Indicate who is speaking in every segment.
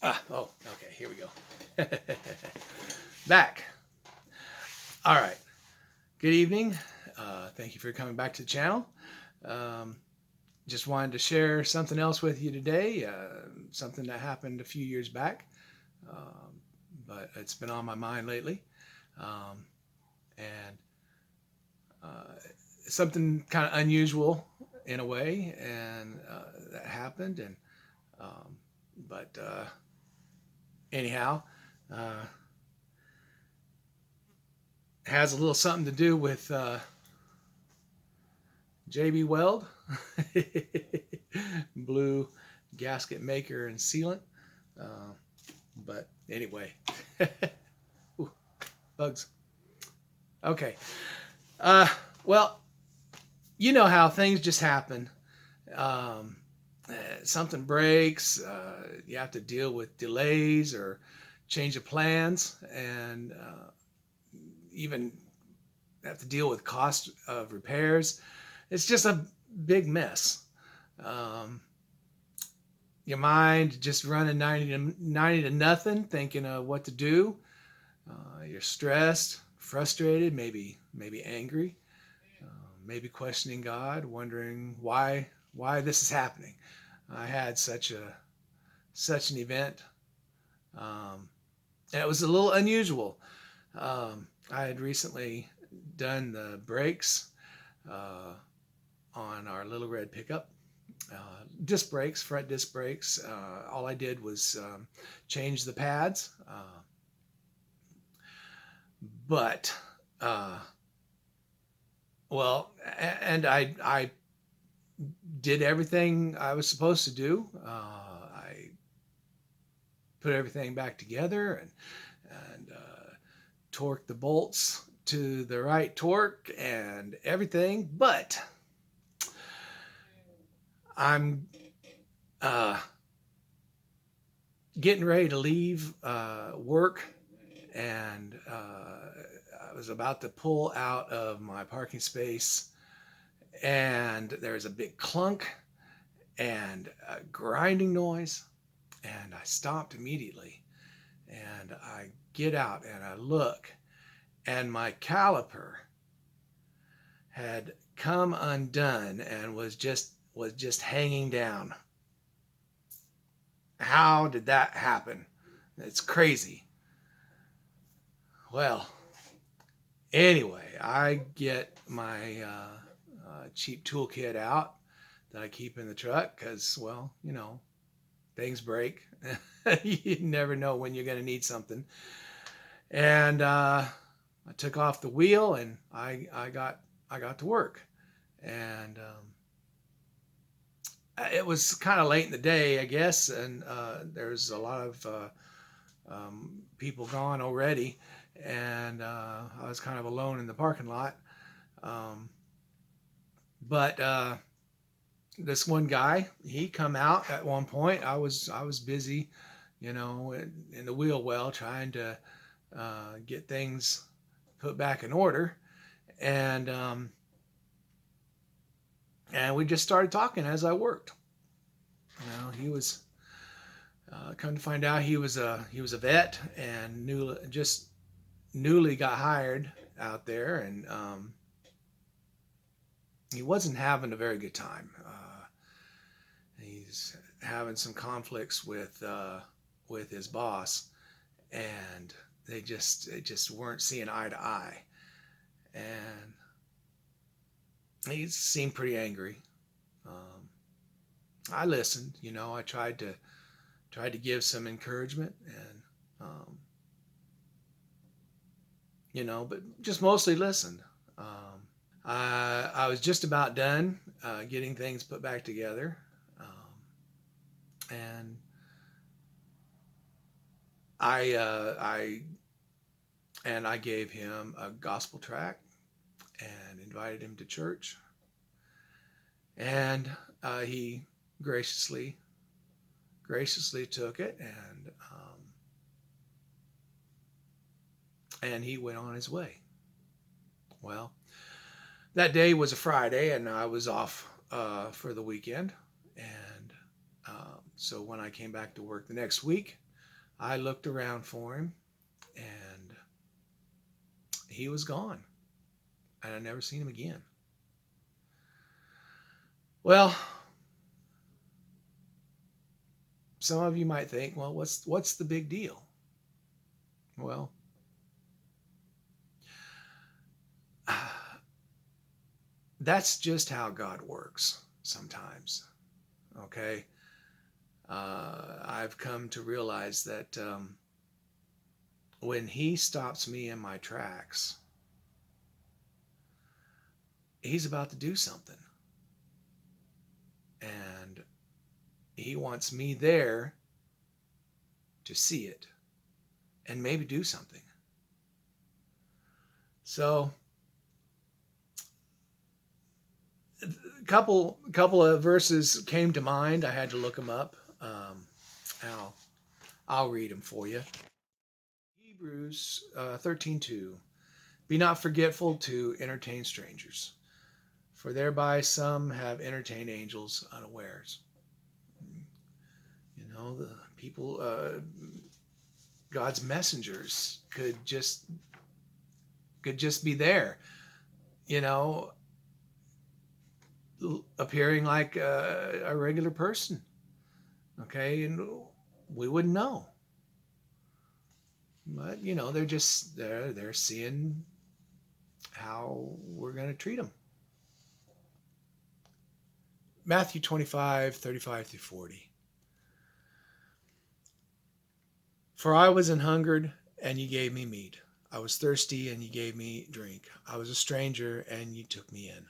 Speaker 1: Oh, okay, here we go. Back. All right. Good evening. Thank you for coming back to the channel. Um, just wanted to share something else with you today, something that happened a few years back, um, but it's been on my mind lately. Um, and Something kind of unusual in a way, and that happened. And um, but Anyhow, uh, has a little something to do with JB Weld, blue gasket maker and sealant. Uh, but anyway, Ooh, bugs. Okay. Uh, well, you know how things just happen. Um, Something breaks. You have to deal with delays or change of plans, and even have to deal with cost of repairs. It's just a big mess. Um, your mind just running 90 to nothing, thinking of what to do. You're stressed, frustrated, maybe angry, maybe questioning God, wondering why this is happening. I had such an event, and it was a little unusual. I had recently done the brakes uh, on our little red pickup. Disc brakes, front disc brakes. All I did was change the pads, but uh, well, and I did everything I was supposed to do. I put everything back together and torqued the bolts to the right torque and everything, but I'm uh, getting ready to leave work, and I was about to pull out of my parking space, and there was a big clunk and a grinding noise, and I stopped immediately, and I get out and I look, and my caliper had come undone and was just hanging down. How did that happen? It's crazy. Well, anyway, I get my cheap toolkit out that I keep in the truck because, well, things break. You never know when you're going to need something. And I took off the wheel, and I got to work. And it was kind of late in the day, I guess, and there's a lot of people gone already, and I was kind of alone in the parking lot. Um, but this one guy, he come out at one point. I was busy, in the wheel well, trying to get things put back in order, and and we just started talking as I worked. He was come to find out he was a vet and newly got hired out there, and he wasn't having a very good time. He's having some conflicts with his boss, and they just weren't seeing eye to eye, and he seemed pretty angry. Um, I listened, I tried to give some encouragement, and but just mostly listened. I was just about done getting things put back together, and I gave him a gospel tract and invited him to church, and he graciously graciously took it, and he went on his way. Well, that day was a Friday, and I was off for the weekend, and so when I came back to work the next week, I looked around for him, and he was gone, and I never seen him again. Well, some of you might think, well, what's the big deal? Well, that's just how God works sometimes. Okay, I've come to realize that when He stops me in my tracks, He's about to do something, and He wants me there to see it and maybe do something. So, a couple of verses came to mind. I had to look them up. I'll I'll read them for you. Hebrews 13:2. Be not forgetful to entertain strangers, for thereby some have entertained angels unawares. You know, the people, God's messengers could just be there, you know, appearing like a regular person. Okay, and we wouldn't know. But they're seeing how we're going to treat them. Matthew 25:35 through 40. For I was an hungered, and ye gave me meat. I was thirsty, and ye gave me drink. I was a stranger, and ye took me in.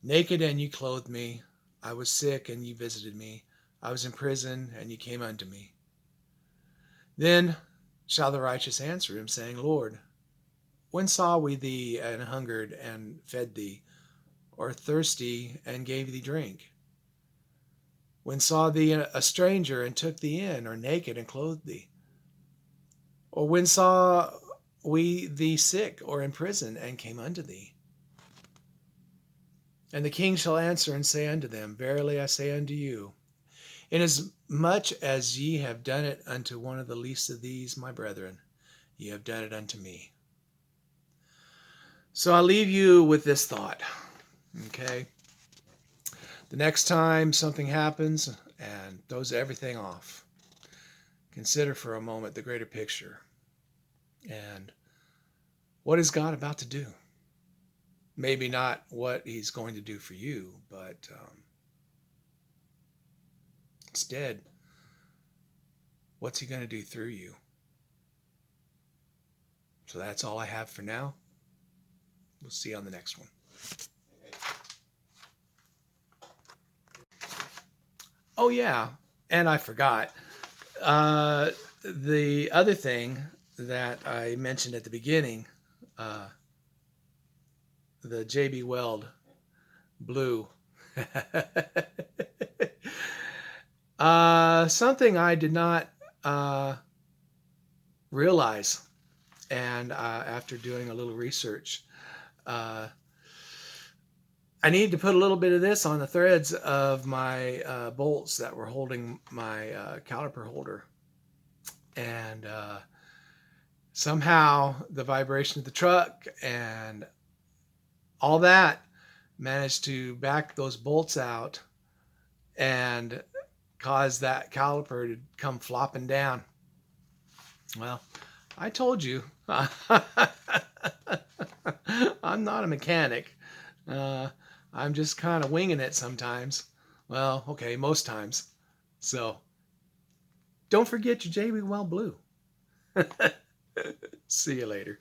Speaker 1: Naked, and ye clothed me. I was sick, and ye visited me. I was in prison, and ye came unto me. Then shall the righteous answer him, saying, Lord, when saw we thee an hungered, and fed thee, or thirsty, and gave thee drink? When saw thee a stranger, and took thee in, or naked, and clothed thee? Or when saw we thee sick, or in prison, and came unto thee? And the king shall answer and say unto them, Verily I say unto you, inasmuch as ye have done it unto one of the least of these my brethren, ye have done it unto me. So I'll leave you with this thought, okay? The next time something happens and throws everything off, consider for a moment the greater picture. And what is God about to do? Maybe not what He's going to do for you, but instead, what's He going to do through you? So that's all I have for now. We'll see you on the next one. Oh, yeah, and I forgot. The other thing that I mentioned at the beginning, the JB Weld blue. Something I did not realize, and after doing a little research, I needed to put a little bit of this on the threads of my bolts that were holding my caliper holder. And somehow the vibration of the truck and all that managed to back those bolts out and cause that caliper to come flopping down. Well, I told you, I'm not a mechanic. I'm just kind of winging it sometimes. Well, okay, most times. So don't forget your JB Weld blue. See you later.